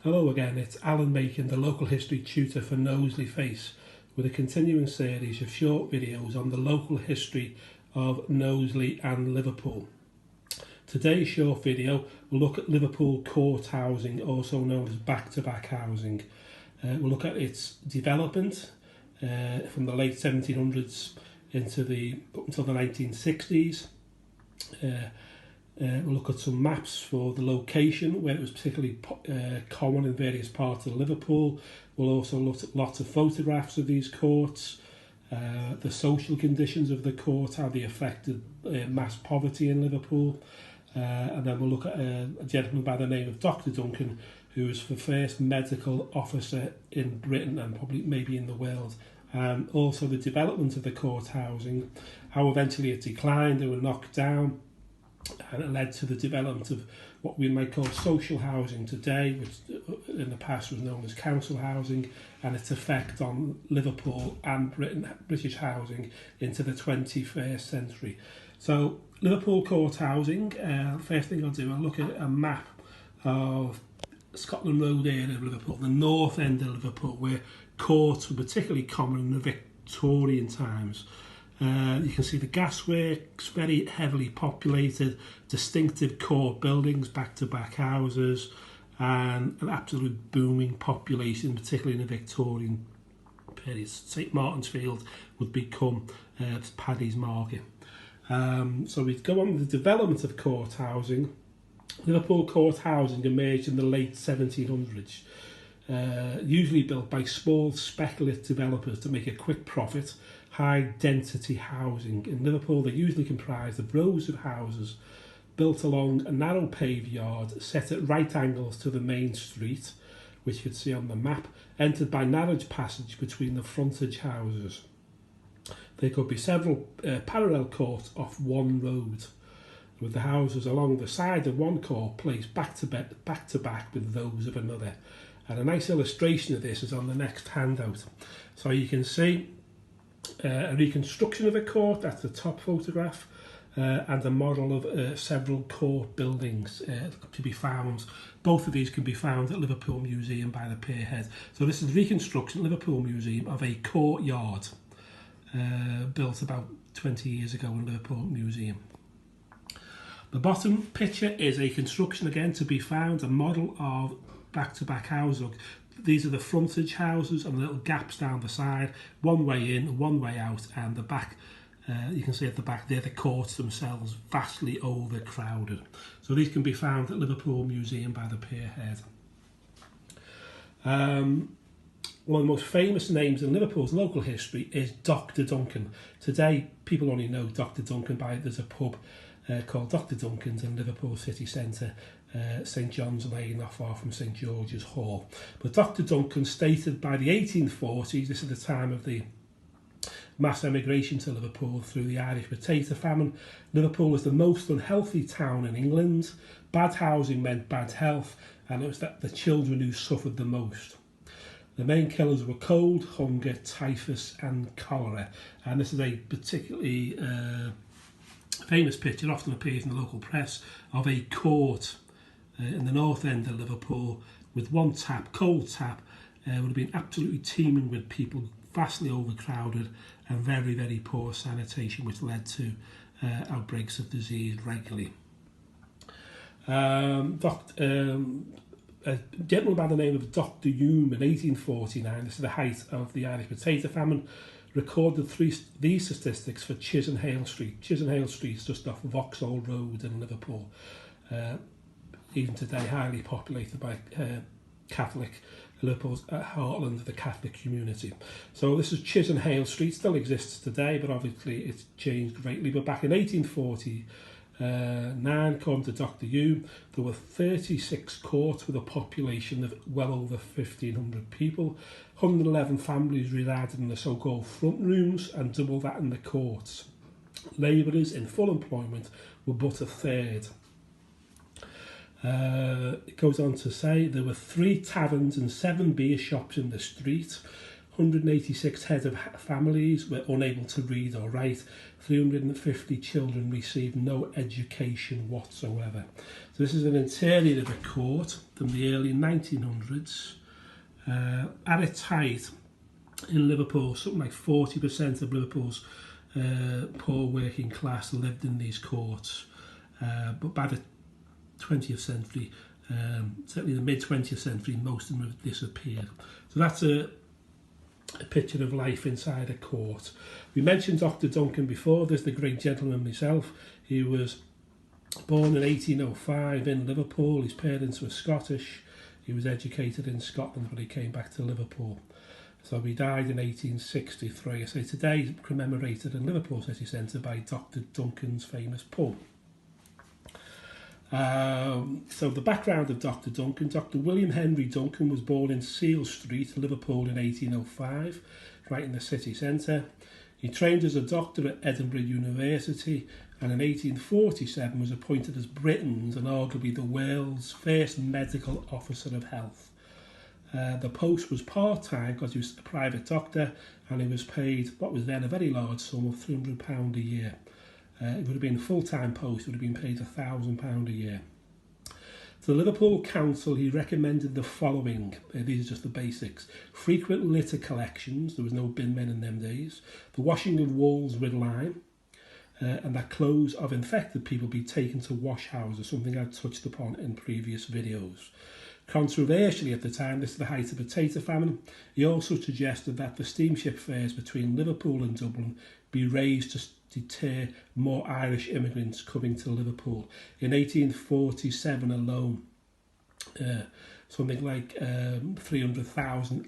Hello again, it's Alan Macon, the local history tutor for Knowsley Face, with a continuing series of short videos on the local history of Knowsley and Liverpool. Today's short video will look at Liverpool court housing, also known as back-to-back housing. We'll look at its development from the late 1700s until the 1960s. We'll look at some maps for the location where it was particularly common in various parts of Liverpool. We'll also look at lots of photographs of these courts, the social conditions of the court, how they affected mass poverty in Liverpool. And then we'll look at a gentleman by the name of Dr. Duncan, who was the first medical officer in Britain and probably maybe in the world. Also the development of the court housing, how eventually it declined, they were knocked down, and it led to the development of what we might call social housing today, which in the past was known as council housing, and its effect on Liverpool and British housing into the 21st century. So Liverpool court housing, first thing I'll do, I'll look at a map of Scotland Road area of Liverpool, the north end of Liverpool, where courts were particularly common in the Victorian times. You can see the gasworks, very heavily populated, distinctive court buildings, back-to-back houses, and an absolute booming population, particularly in the Victorian period. St Martin's Field would become Paddy's Market. So we go on with the development of court housing. Liverpool court housing emerged in the late 1700s, usually built by small speculative developers to make a quick profit. High density housing. In Liverpool, they usually comprised of rows of houses built along a narrow paved yard set at right angles to the main street, which you can see on the map, entered by narrow passage between the frontage houses. There could be several parallel courts off one road, with the houses along the side of one court placed back to back with those of another. And a nice illustration of this is on the next handout. So you can see a reconstruction of a court, that's the top photograph, and a model of several court buildings to be found. Both of these can be found at Liverpool Museum by the Pierhead. So this is reconstruction, Liverpool Museum, of a courtyard built about 20 years ago in Liverpool Museum. The bottom picture is a construction again to be found, a model of back-to-back housing. These are the frontage houses and the little gaps down the side, one way in, one way out, and the back, you can see at the back there, the courts themselves vastly overcrowded. So these can be found at Liverpool Museum by the Pierhead. One of the most famous names in Liverpool's local history is Dr. Duncan. Today, people only know Dr. Duncan by, there's a pub called Dr. Duncan's in Liverpool city centre, St John's Lane, not far from St George's Hall. But Dr. Duncan stated by the 1840s, this is the time of the mass emigration to Liverpool through the Irish potato famine, Liverpool was the most unhealthy town in England. Bad housing meant bad health, and it was that the children who suffered the most. The main killers were cold, hunger, typhus and cholera. And this is a particularly famous picture, often appears in the local press, of a court in the north end of Liverpool with one tap, cold tap, would have been absolutely teeming with people, vastly overcrowded and very, very poor sanitation, which led to outbreaks of disease regularly. A gentleman by the name of Dr. Hume in 1849, this is the height of the Irish potato famine, recorded these statistics for Chisenhale Street. Chisenhale Street is just off Vauxhall Road in Liverpool. Even today highly populated by Catholic, Liverpool's heartland of the Catholic community. So this is Chisenhale Street, still exists today, but obviously it's changed greatly. But back in 1849, according to Dr. Hume, there were 36 courts with a population of well over 1,500 people. 111 families resided in the so-called front rooms and double that in the courts. Labourers in full employment were but a third. It goes on to say there were 3 taverns and 7 beer shops in the street, 186 heads of families were unable to read or write. 350 children received no education whatsoever. So this is an interior of a court from the early 1900s. At its height in Liverpool, something like 40% of Liverpool's poor working class lived in these courts. But by the 20th century, certainly the mid-20th century, most of them have disappeared. So that's a picture of life inside a court. We mentioned Dr. Duncan before. There's the great gentleman himself. He was born in 1805 in Liverpool. His parents were Scottish. He was educated in Scotland, but he came back to Liverpool. So he died in 1863. So today he's commemorated in Liverpool City Centre by Dr. Duncan's famous pub. So the background of Dr. Duncan. Dr. William Henry Duncan was born in Seal Street, Liverpool in 1805, right in the city centre. He trained as a doctor at Edinburgh University and in 1847 was appointed as Britain's and arguably the world's first medical officer of health. The post was part-time because he was a private doctor and he was paid what was then a very large sum of £300 a year. It would have been a full-time post, would have been paid £1,000 a year. To the Liverpool Council, he recommended the following. These are just the basics. Frequent litter collections, there was no bin men in them days. The washing of walls with lime. And that clothes of infected people be taken to wash houses, something I've touched upon in previous videos. Controversially at the time, this is the height of the potato famine, he also suggested that the steamship fares between Liverpool and Dublin be raised to deter more Irish immigrants coming to Liverpool. In 1847 alone, something like 300,000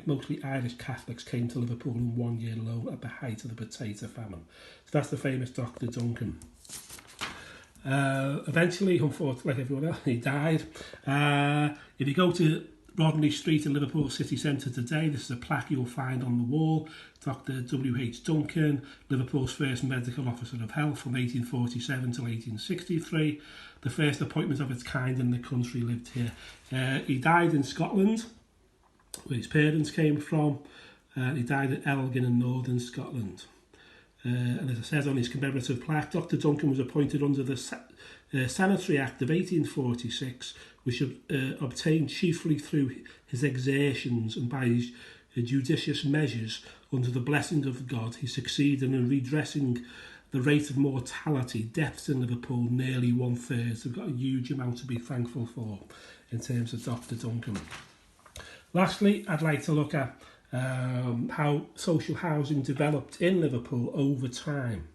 mostly Irish Catholics came to Liverpool in 1 year alone at the height of the potato famine. So that's the famous Dr. Duncan. Eventually, unfortunately, like everyone else, he died. If you go to Rodney Street in Liverpool city centre today, this is a plaque you'll find on the wall. Dr. W.H. Duncan, Liverpool's first medical officer of health from 1847 till 1863. The first appointment of its kind in the country lived here. He died in Scotland, where his parents came from. He died at Elgin in northern Scotland. And as it says on his commemorative plaque, Dr. Duncan was appointed under the Sanitary Act of 1846, which obtained chiefly through his exertions and by his judicious measures under the blessing of God. He succeeded in redressing the rate of mortality, deaths in Liverpool, nearly 1/3. So we've got a huge amount to be thankful for in terms of Dr. Duncan. Lastly, I'd like to look at how social housing developed in Liverpool over time.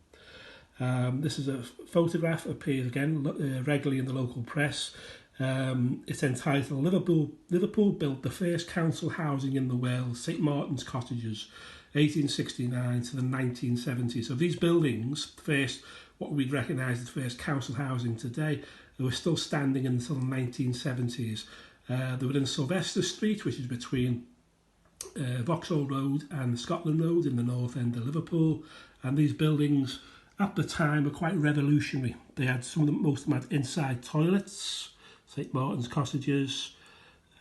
This is a photograph, appears again regularly in the local press. It's entitled Liverpool built the first council housing in the world, St Martin's Cottages, 1869 to the 1970s. So these buildings, first what we'd recognise as first council housing today, they were still standing until the 1970s. They were in Sylvester Street, which is between Vauxhall Road and Scotland Road in the north end of Liverpool, and these buildings at the time were quite revolutionary. They had most of them had inside toilets, St Martin's Cottages,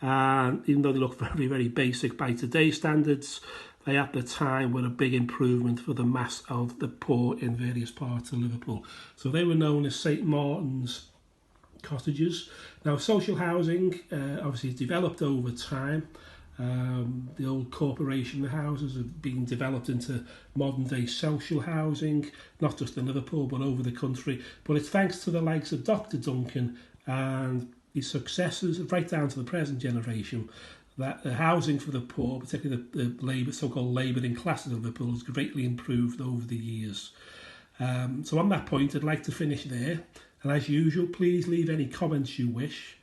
and even though they look very, very basic by today's standards, they at the time were a big improvement for the mass of the poor in various parts of Liverpool. So they were known as St Martin's Cottages. Now social housing obviously developed over time. The old corporation houses have been developed into modern day social housing, not just in Liverpool but over the country. But it's thanks to the likes of Dr. Duncan and his successors right down to the present generation that the housing for the poor, particularly the so-called labouring classes of Liverpool, has greatly improved over the years. So on that point, I'd like to finish there. And as usual, please leave any comments you wish.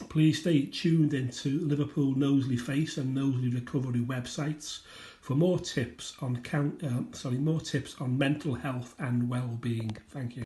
Please stay tuned into Liverpool Knowsley Face and Knowsley Recovery websites for more tips on mental health and well-being. Thank you.